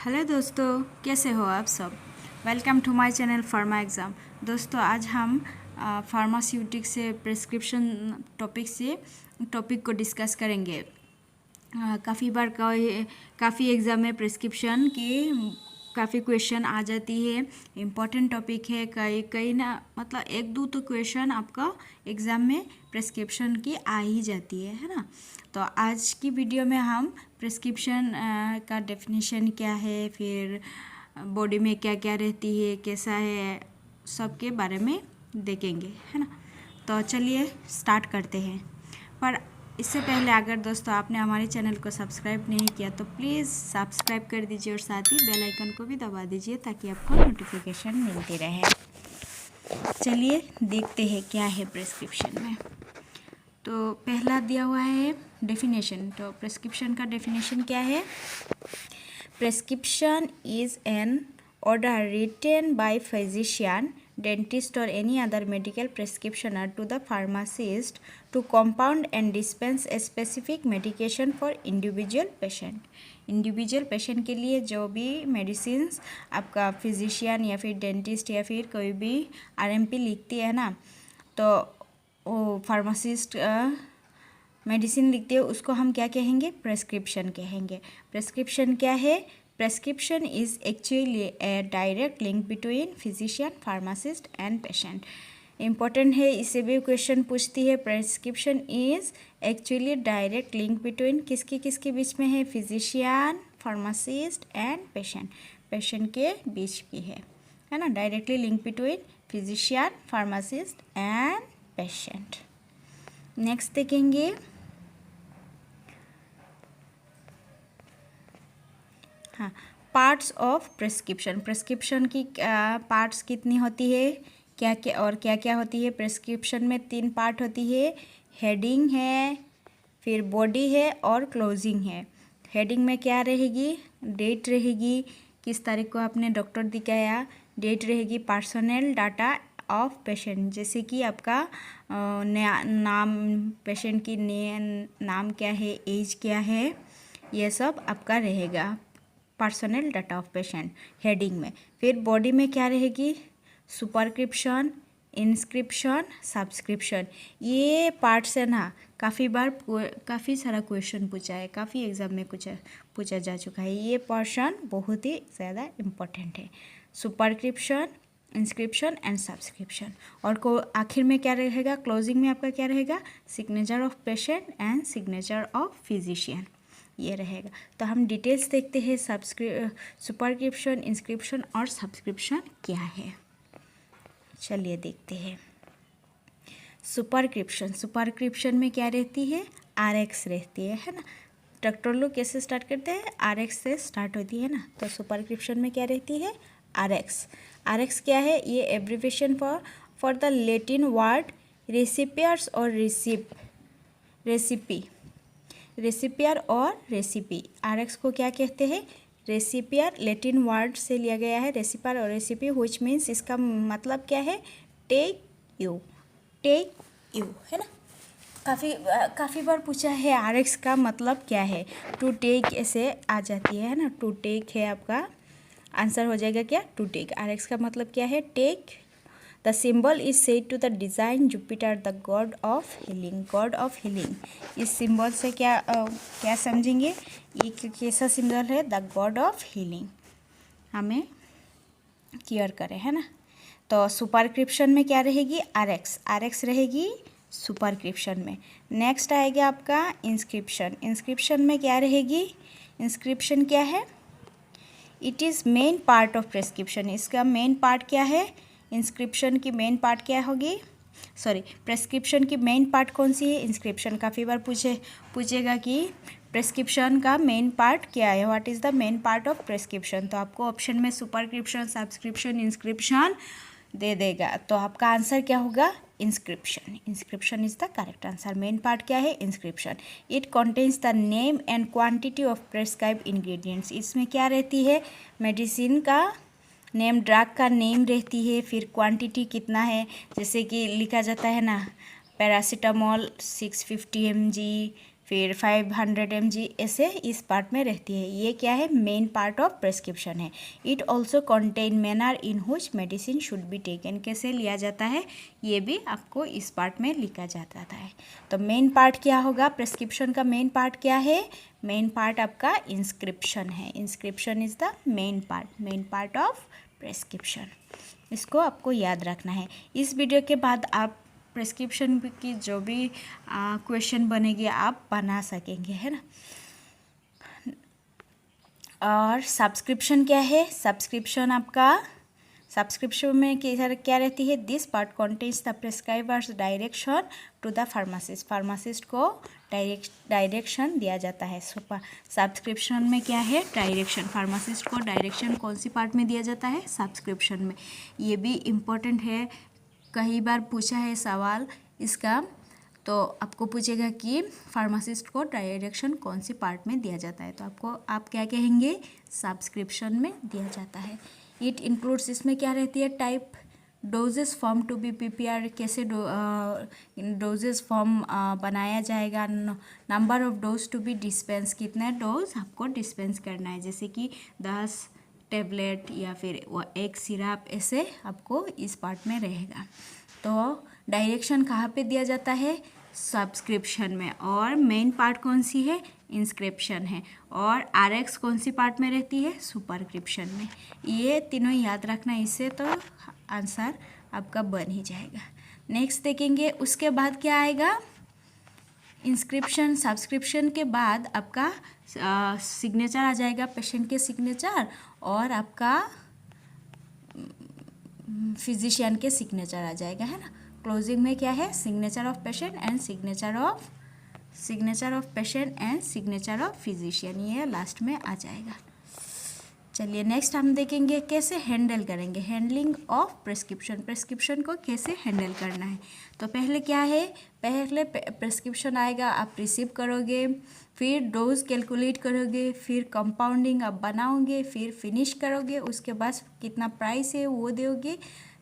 Hello दोस्तों, कैसे हो आप सब। Welcome to my channel pharma exam. दोस्तों आज हम फार्मास्यूटिक से प्रिस्क्रिप्शन टॉपिक को डिस्कस करेंगे। काफ़ी बार काफ़ी एग्ज़ाम में प्रिस्क्रिप्शन की काफ़ी क्वेश्चन आ जाती है। इम्पॉर्टेंट टॉपिक है। कई ना मतलब एक दो तो क्वेश्चन आपका एग्ज़ाम में प्रिस्क्रिप्शन की आ ही जाती है ना। तो आज की वीडियो में हम प्रिस्क्रिप्शन का डेफिनेशन क्या है, फिर बॉडी में क्या क्या रहती है, कैसा है, सब के बारे में देखेंगे, है ना। तो चलिए स्टार्ट करते हैं। पर इससे पहले अगर दोस्तों आपने हमारे चैनल को सब्सक्राइब नहीं किया तो प्लीज़ सब्सक्राइब कर दीजिए और साथ ही बेल आइकन को भी दबा दीजिए ताकि आपको नोटिफिकेशन मिलती रहे। चलिए देखते हैं क्या है प्रिस्क्रिप्शन में। तो पहला दिया हुआ है डेफिनेशन। तो प्रिस्क्रिप्शन का डेफिनेशन क्या है। Prescription is an order written by physician, dentist or any other medical prescriptioner to the pharmacist to compound and dispense a specific medication for individual patient. Individual patient के लिए जो भी medicines आपका physician या फिर dentist या फिर कोई भी आरएमपी लिखती है ना, तो वो फार्मासिस्ट मेडिसिन लिखते हैं उसको हम क्या कहेंगे, प्रेस्क्रिप्शन कहेंगे। प्रेस्क्रिप्शन क्या है। Prescription is actually A direct link between physician, pharmacist and patient. Important है, इससे भी क्वेश्चन पूछती है। Prescription is actually direct link between किसके बीच में है, physician, pharmacist and patient. Patient के बीच भी है ना। Directly link between physician, pharmacist and patient. Next देखेंगे। हाँ, पार्ट्स ऑफ प्रिस्क्रिप्शन। प्रिस्क्रिप्शन की पार्ट्स कितनी होती है, क्या क्या होती है। प्रिस्क्रिप्शन में 3 पार्ट होती है। हेडिंग है, फिर बॉडी है और क्लोजिंग है। हेडिंग में क्या रहेगी, डेट रहेगी, किस तारीख को आपने डॉक्टर दिखाया, डेट रहेगी, पर्सनल डाटा ऑफ पेशेंट, जैसे कि आपका नाम, पेशेंट की नाम क्या है, एज क्या है, ये सब आपका रहेगा personal data of patient heading में। फिर बॉडी में क्या रहेगी, सुपरस्क्रिप्शन, इंस्क्रिप्शन, सब्सक्रिप्शन। ये पार्ट्स है ना, काफ़ी सारा क्वेश्चन पूछा है, काफ़ी एग्जाम में पूछा जा चुका है। ये पोर्शन बहुत ही ज़्यादा इम्पोर्टेंट है। Superscription, inscription and subscription. और को आखिर में क्या रहेगा, क्लोजिंग में आपका क्या रहेगा, signature of patient and signature of physician, ये रहेगा। तो हम डिटेल्स देखते हैं। सुपरस्क्रिप्शन, इंस्क्रिप्शन और सब्सक्रिप्शन क्या है, चलिए देखते हैं। सुपरस्क्रिप्शन में क्या रहती है, आरएक्स रहती है ना। डॉक्टर लोग कैसे स्टार्ट करते हैं, आरएक्स से स्टार्ट होती है ना। तो सुपरस्क्रिप्शन में क्या रहती है, आरएक्स। आरएक्स क्या है, ये abbreviation for the Latin word रेसिपियर्स और रेसिपियर और रेसिपी। आरएक्स को क्या कहते हैं, रेसिपियर, लैटिन वर्ड से लिया गया है, रेसिपियर और रेसिपी, व्हिच मीन्स, इसका मतलब क्या है, टेक यू है ना। काफ़ी बार पूछा है आरएक्स का मतलब क्या है। टू टेक ऐसे आ जाती है ना, टू टेक है आपका आंसर हो जाएगा क्या, टू टेक। आरएक्स का मतलब क्या है, take. The symbol is said to the design Jupiter, the god of healing. इस सिम्बल से क्या समझेंगे, ये कैसा सिम्बल है, द गॉड ऑफ हीलिंग, हमें केयर करे, है ना। तो सुपरस्क्रिप्शन में क्या रहेगी, आरएक्स रहेगी सुपरस्क्रिप्शन में। नेक्स्ट आएगा आपका इंस्क्रिप्शन में क्या रहेगी, इंस्क्रिप्शन क्या है, it is main part of prescription. इसका मेन पार्ट क्या है, इंस्क्रिप्शन की मेन पार्ट क्या होगी, प्रेस्क्रिप्शन की मेन पार्ट कौन सी है, इंस्क्रिप्शन। काफ़ी बार पूछेगा कि प्रेस्क्रिप्शन का मेन पार्ट क्या है, what is the main part of prescription. तो आपको ऑप्शन में सुपरस्क्रिप्शन, सब्सक्रिप्शन, इंस्क्रिप्शन दे देगा। तो आपका आंसर क्या होगा, inscription is the correct answer. Main part क्या है, inscription. It contains the name and quantity of prescribe ingredients. इसमें क्या रहती है, मेडिसिन का नेम, ड्रग का नेम रहती है, फिर क्वांटिटी कितना है, जैसे कि लिखा जाता है ना, पैरासीटामोल 650 mg, फिर 500 mg ऐसे इस पार्ट में रहती है। ये क्या है, मेन पार्ट ऑफ प्रेस्क्रिप्शन है। It also contain manner in हुच medicine should be taken, कैसे लिया जाता है ये भी आपको इस पार्ट में लिखा जाता है। तो मेन पार्ट क्या होगा, प्रेस्क्रिप्शन का मेन पार्ट क्या है, मेन पार्ट आपका इंस्क्रिप्शन है। Inscription is the main part of prescription. इसको आपको याद रखना है। इस वीडियो के बाद आप प्रेस्क्रिप्शन की जो भी क्वेश्चन बनेगी आप बना सकेंगे, है ना। और सब्सक्रिप्शन क्या है, सब्सक्रिप्शन आपका सब्सक्रिप्शन में क्या रहती है, this part contains the prescriber's direction to the pharmacist, pharmacist को डायरेक्शन दिया जाता है। सब्सक्रिप्शन में क्या है, डायरेक्शन, फार्मासिस्ट को डायरेक्शन कौन सी पार्ट में दिया जाता है, सब्सक्रिप्शन में। ये भी इम्पोर्टेंट है, कई बार पूछा है सवाल इसका, तो आपको पूछेगा कि फार्मासिस्ट को डायरेक्शन कौन सी पार्ट में दिया जाता है, तो आप क्या कहेंगे, सब्सक्रिप्शन में दिया जाता है। इट इंक्लूड्स, इसमें क्या रहती है, type, doses form to be prepare, कैसे डोजेस फॉर्म बनाया जाएगा, number of dose to be dispense, कितने डोज आपको डिस्पेंस करना है, जैसे कि 10 टेबलेट या फिर एक सिरप, ऐसे आपको इस पार्ट में रहेगा। तो डायरेक्शन कहाँ पे दिया जाता है, सब्सक्रिप्शन में। और मेन पार्ट कौन सी है, इंस्क्रिप्शन है। और आरएक्स कौन सी पार्ट में रहती है, सुपरस्क्रिप्शन में। ये तीनों याद रखना, इससे तो आंसर आपका बन ही जाएगा। नेक्स्ट देखेंगे, उसके बाद क्या आएगा, इंस्क्रिप्शन, सब्सक्रिप्शन के बाद आपका सिग्नेचर आ जाएगा, पेशेंट के सिग्नेचर और आपका फिजिशियन के सिग्नेचर आ जाएगा, है ना। क्लोजिंग में क्या है, signature of patient and signature of patient and signature of physician, ये लास्ट में आ जाएगा। चलिए नेक्स्ट हम देखेंगे कैसे हैंडल करेंगे, हैंडलिंग ऑफ प्रेस्क्रिप्शन को कैसे हैंडल करना है। तो पहले क्या है, पहले प्रेस्क्रिप्शन आएगा, आप रिसीव करोगे, फिर डोज कैलकुलेट करोगे, फिर कंपाउंडिंग आप बनाओगे, फिर फिनिश करोगे, उसके बाद कितना प्राइस है वो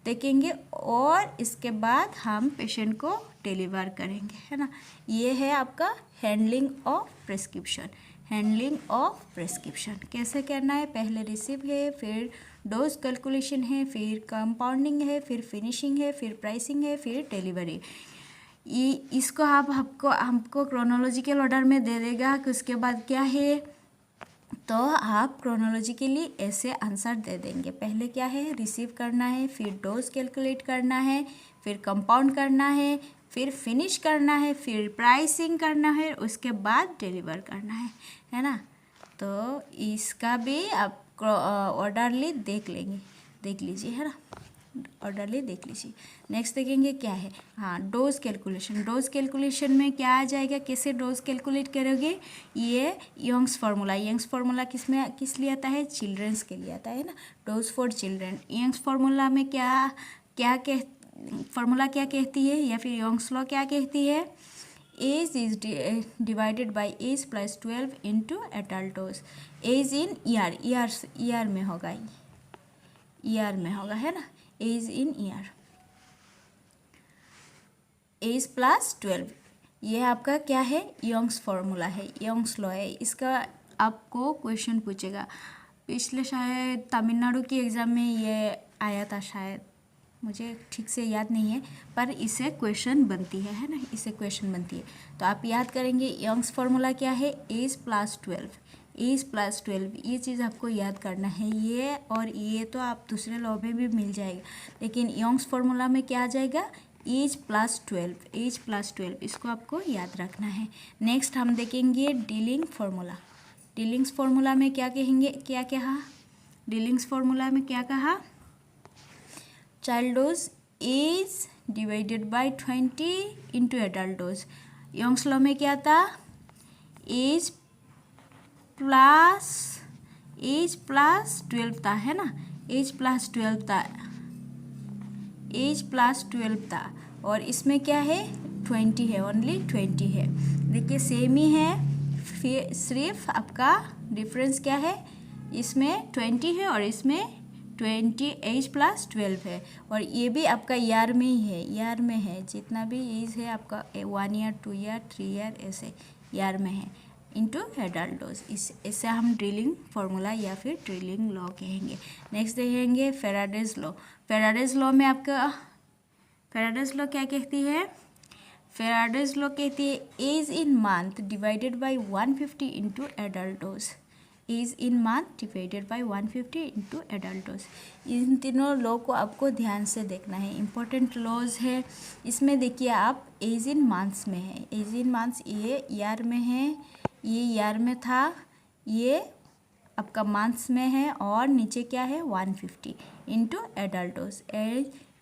देखेंगे और इसके बाद हम पेशेंट को डिलीवर करेंगे, है ना। ये है आपका handling of prescription. Handling of prescription कैसे करना है, पहले रिसीव है, फिर डोज कैलकुलेशन है, फिर कंपाउंडिंग है, फिर फिनिशिंग है, फिर प्राइसिंग है, फिर डिलीवरी। इसको हमको क्रोनोलॉजिकल ऑर्डर में दे देगा कि उसके बाद क्या है, तो आप क्रोनोलॉजिकली ऐसे आंसर दे देंगे। पहले क्या है, रिसीव करना है, फिर डोज कैलकुलेट करना है, फिर कंपाउंड करना है, फिर फिनिश करना है, फिर प्राइसिंग करना है, उसके बाद डिलीवर करना है ना। तो इसका भी आप ऑर्डरली देख लीजिए, है ना, ऑर्डरली देख लीजिए। नेक्स्ट देखेंगे क्या है, हाँ, डोज कैलकुलेशन में क्या आ जाएगा, कैसे डोज कैलकुलेट करोगे, ये यंग्स फार्मूला किस लिए आता है, चिल्ड्रंस के लिए आता है ना, dose for children. Young's formula में फार्मूला क्या कहती है, या फिर यंग्स लॉ क्या कहती है, age is divided by age plus 12 into adult dose. Age in year में होगा, है ना, age in year, age plus 12, ये आपका क्या है, यंग्स फार्मूला है, यंग्स लॉ है। इसका आपको क्वेश्चन पूछेगा, पिछले शायद तमिलनाडु की एग्ज़ाम में ये आया था, शायद मुझे ठीक से याद नहीं है, पर इससे क्वेश्चन बनती है ना, इससे क्वेश्चन बनती है। तो आप याद करेंगे, यंग्स फार्मूला क्या है, एज प्लस 12, ये चीज़ आपको याद करना है। ये और ये तो आप दूसरे लॉ में भी मिल जाएगा, लेकिन यंग्स फार्मूला में क्या आ जाएगा, एज प्लस 12, इसको आपको याद रखना है। नेक्स्ट हम देखेंगे डीलिंग्स फार्मूला में क्या कहेंगे, क्या कहा, डीलिंग्स फार्मूला में क्या कहा, child dose age divided by 20 into adult dose. Young's law में क्या था, एज प्लस 12 था, है ना, एज प्लस 12 था, और इसमें क्या है, 20 है, ओनली 20 है। देखिए सेम ही है, फिर सिर्फ आपका डिफरेंस क्या है, इसमें 20 है और इसमें 20 एज प्लस 12 है, और ये भी आपका ईयर में है, जितना भी एज है आपका 1 ईयर, 2 ईयर, 3 ईयर, ऐसे ईयर में है इंटू एडल्ट डोज। इससे हम ड्रिलिंग फार्मूला या फिर ड्रिलिंग लॉ कहेंगे। नेक्स्ट देखेंगे फेराडेज लॉ। फेराडेज लॉ में आपका फेराडेज लॉ क्या कहती है? फेराडेज लॉ कहती है age in month divided by 150 into adult dose. Age in month divided by 150 into adult dose. इन तीनों लॉ को आपको ध्यान से देखना है, इंपॉर्टेंट लॉज है। इसमें देखिए आप एज इन मंथ्स में है, एज इन मंथ्स ये ईयर में है, ये ईयर में था, ये आपका मंथ्स में है, और नीचे क्या है 150 into adult dose.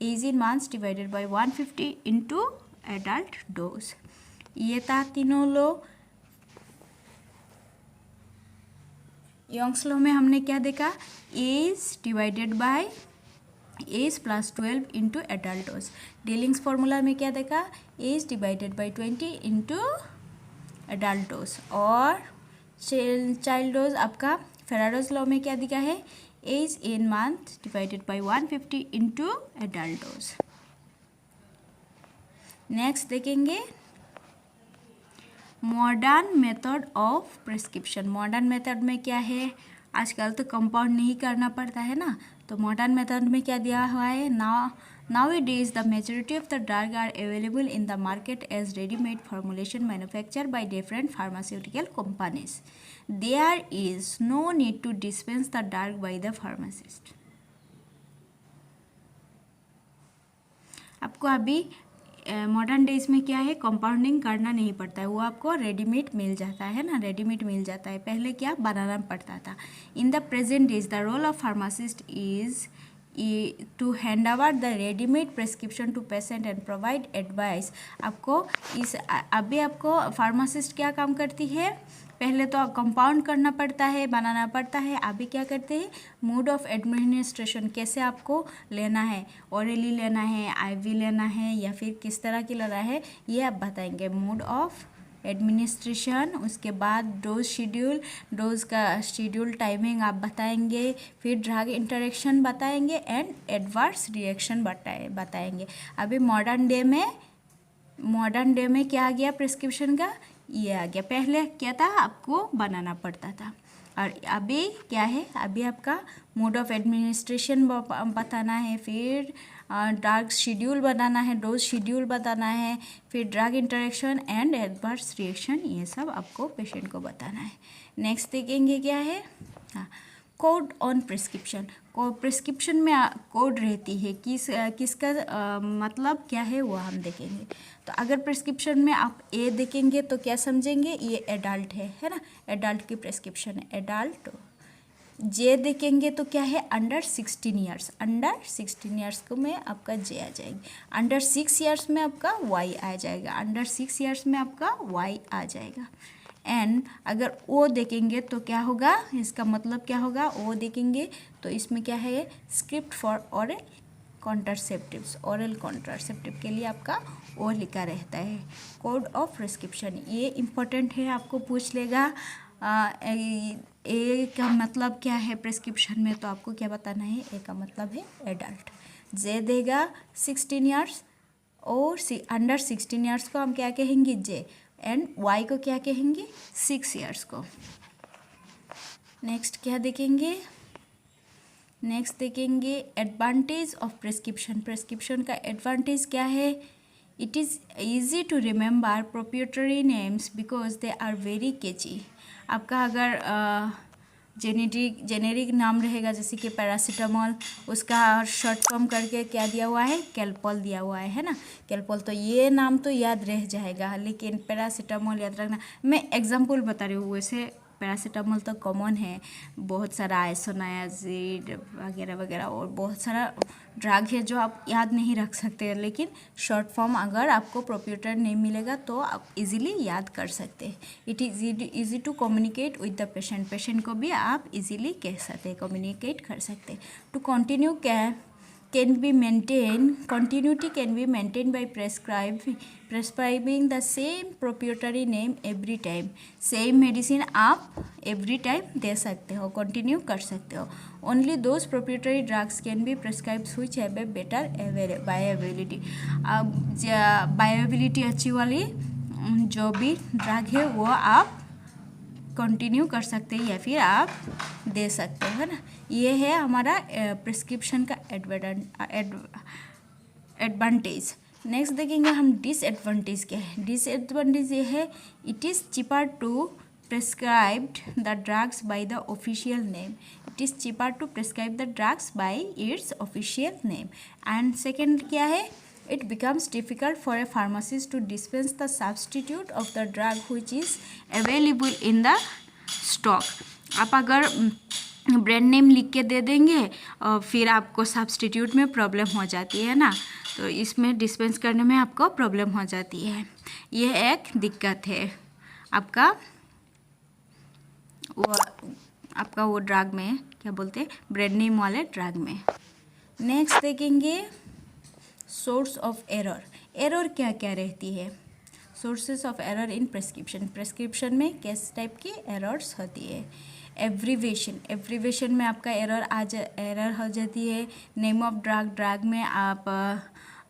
Age in months divided by 150 into adult dose. ये था तीनों लॉ। यंग्स लॉ में हमने क्या देखा? Age divided by age plus 12 into adult dose. Dilling's formula में क्या देखा? Age divided by 20 into adult dose. और चाइल्ड डोज आपका फेराडेज लॉ में क्या दिखा है? Age in month divided by 150 into adult dose. Next देखेंगे modern method of prescription. Modern method में क्या है? आजकल तो कंपाउंड नहीं करना पड़ता है ना, तो मॉडर्न मेथड में क्या दिया हुआ है? Nowadays the majority of the drug are available in the market as ready-made formulation manufactured by different pharmaceutical companies. There is no need to dispense the drug by the pharmacist. आपको अभी modern days में क्या है? Compounding करना नहीं पड़ता है, वो आपको रेडीमेड मिल जाता है ना, रेडीमेड मिल जाता है। पहले क्या बनाना पड़ता था। In the present days the role of pharmacist is to hand over the readymade prescription to patient and provide advice. आपको अभी आपको फार्मासिस्ट क्या काम करती है? पहले तो कंपाउंड करना पड़ता है, बनाना पड़ता है। अभी क्या करते हैं? मोड ऑफ एडमिनिस्ट्रेशन, कैसे आपको लेना है, ओरली लेना है, आईवी लेना है, या फिर किस तरह की लेना है, ये आप बताएंगे। मोड ऑफ एडमिनिस्ट्रेशन, उसके बाद डोज शेड्यूल, डोज का शेड्यूल टाइमिंग आप बताएंगे, फिर ड्रग इंटरेक्शन बताएंगे एंड एडवर्स रिएक्शन बताएंगे। अभी मॉडर्न डे में क्या आ गया प्रिस्क्रिप्शन का? ये आ गया। पहले क्या था? आपको बनाना पड़ता था। और अभी क्या है? अभी आपका मोड ऑफ एडमिनिस्ट्रेशन बताना है, फिर ड्रग शेड्यूल बनाना है, डोज शेड्यूल बताना है, फिर drug interaction and adverse reaction, ये सब आपको पेशेंट को बताना है। नेक्स्ट देखेंगे क्या है? हाँ, कोड ऑन प्रिस्क्रिप्शन। प्रिस्क्रिप्शन में कोड रहती है, किसका मतलब क्या है वो हम देखेंगे। तो अगर प्रिस्क्रिप्शन में आप ए देखेंगे तो क्या समझेंगे? ये एडल्ट है ना, एडल्ट की प्रिस्क्रिप्शन है, एडल्ट। जे देखेंगे तो क्या है? Under 16 years. अंडर 16 ईयर्स को में आपका जे आ जाएगी। अंडर 6 ईयर्स में आपका वाई आ जाएगा। अंडर 6 ईयर्स में आपका वाई आ जाएगा। एंड अगर ओ देखेंगे तो क्या होगा? इसका मतलब क्या होगा? ओ देखेंगे तो इसमें क्या है? Script for oral contraceptives. Oral contraceptive के लिए आपका ओ लिखा रहता है। कोड ऑफ प्रिस्क्रिप्शन ये इम्पोर्टेंट है, आपको पूछ लेगा ए का मतलब क्या है प्रिस्क्रिप्शन में, तो आपको क्या बताना है? ए का मतलब है एडल्ट। जे देगा 16 ईयर्स, और अंडर 16 ईयर्स को हम क्या कहेंगे? जे। एंड वाई को क्या कहेंगे? 6 ईयर्स को। नेक्स्ट क्या देखेंगे? नेक्स्ट देखेंगे एडवांटेज ऑफ प्रिस्क्रिप्शन। प्रिस्क्रिप्शन का एडवांटेज क्या है? It is easy to remember proprietary names because they are very catchy. आपका अगर जेनेरिक नाम रहेगा, जैसे कि पैरासीटामोल, उसका शॉर्ट फॉर्म करके क्या दिया हुआ है? कैल्पोल दिया हुआ है ना, कैल्पोल। तो ये नाम तो याद रह जाएगा, लेकिन पैरासीटामोल याद रखना। मैं एग्जांपल बता रही हूँ, वैसे पैरासीटामोल तो कॉमन है, बहुत सारा आइसोनायाजिड वगैरह वगैरह और बहुत सारा ड्रग है जो आप याद नहीं रख सकते, लेकिन शॉर्ट फॉर्म अगर आपको प्रोप्रिएटर नहीं मिलेगा तो आप इजीली याद कर सकते हैं। It is easy to communicate with the patient. Patient को भी आप इजीली कह सकते हैं, कम्युनिकेट कर सकते हैं। To continue continuity can be maintained by prescribing the same proprietary name every time. Same medicine आप एवरी टाइम दे सकते हो, कंटिन्यू कर सकते हो। Only those proprietary drugs can be prescribed which have a better bioavailability. Bioavailability अच्छी वाली जो भी ड्रग है वो आप कंटिन्यू कर सकते हैं या फिर आप दे सकते हो, है ना। ये है हमारा प्रिस्क्रिप्शन का एडवांटेज। नेक्स्ट देखेंगे हम डिसएडवांटेज क्या है। डिसएडवांटेज ये है, it is cheaper to prescribed the drugs by the official name. It is cheaper to prescribe the drugs by its official name. And second क्या है, it becomes difficult for a pharmacist to dispense the substitute of the drug which is available in the stock। आप अगर brand name लिख के दे देंगे और फिर आपको सब्सटीट्यूट में प्रॉब्लम हो जाती है ना, तो इसमें डिस्पेंस करने में आपको प्रॉब्लम हो जाती है। ये एक दिक्कत है आपका वो ड्रग में, क्या बोलते हैं, ब्रांड नेम वाले ड्रग में। नेक्स्ट देखेंगे सोर्स ऑफ एरर। एरर क्या क्या रहती है, sources of error in prescription में किस टाइप की एरर्स होती है। एब्रीवेशन में आपका एरर हो जाती है। नेम ऑफ ड्रग में आप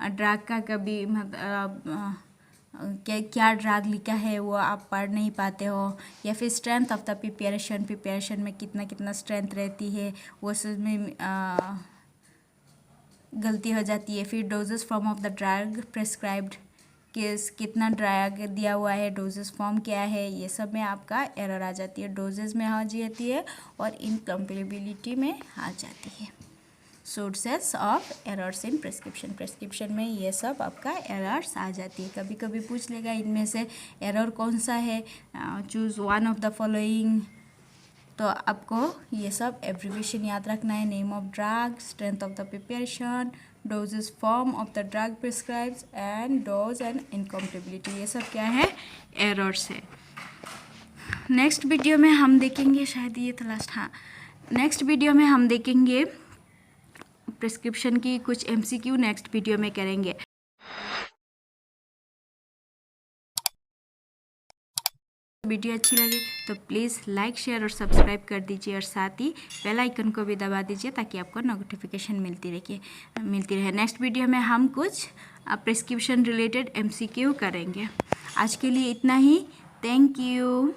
ड्रग का कभी मतलब क्या ड्रग लिखा है वो आप पढ़ नहीं पाते हो, या फिर स्ट्रेंथ ऑफ द प्रिपरेशन में कितना स्ट्रेंथ रहती है वो सब में गलती हो जाती है। फिर doses form of the drug prescribed, कितना ड्रग दिया हुआ है, डोजेस फॉर्म क्या है, ये सब में आपका एरर आ जाती है। डोजेस में आ जाती है और इनकम्पेटिबिलिटी में आ जाती है। Sources of errors in prescription में ये सब आपका एरर्स आ जाती है। कभी कभी पूछ लेगा इनमें से एरर कौन सा है, choose one of the following, तो आपको ये सब एब्रीविएशन याद रखना है। Name of drug, strength of the preparation, doses form of the drug prescribed and dose and incompatibility, ये सब क्या है, एरर्स है। नेक्स्ट वीडियो में हम देखेंगे, शायद ये था लास्ट, हाँ, नेक्स्ट वीडियो में हम देखेंगे प्रिस्क्रिप्शन की कुछ एमसीक्यू नेक्स्ट वीडियो में करेंगे। वीडियो अच्छी लगे तो प्लीज़ लाइक, शेयर और सब्सक्राइब कर दीजिए और साथ ही बेल आइकन को भी दबा दीजिए ताकि आपको नोटिफिकेशन मिलती रहे। नेक्स्ट वीडियो में हम कुछ प्रिस्क्रिप्शन रिलेटेड एमसीक्यू करेंगे। आज के लिए इतना ही। Thank you.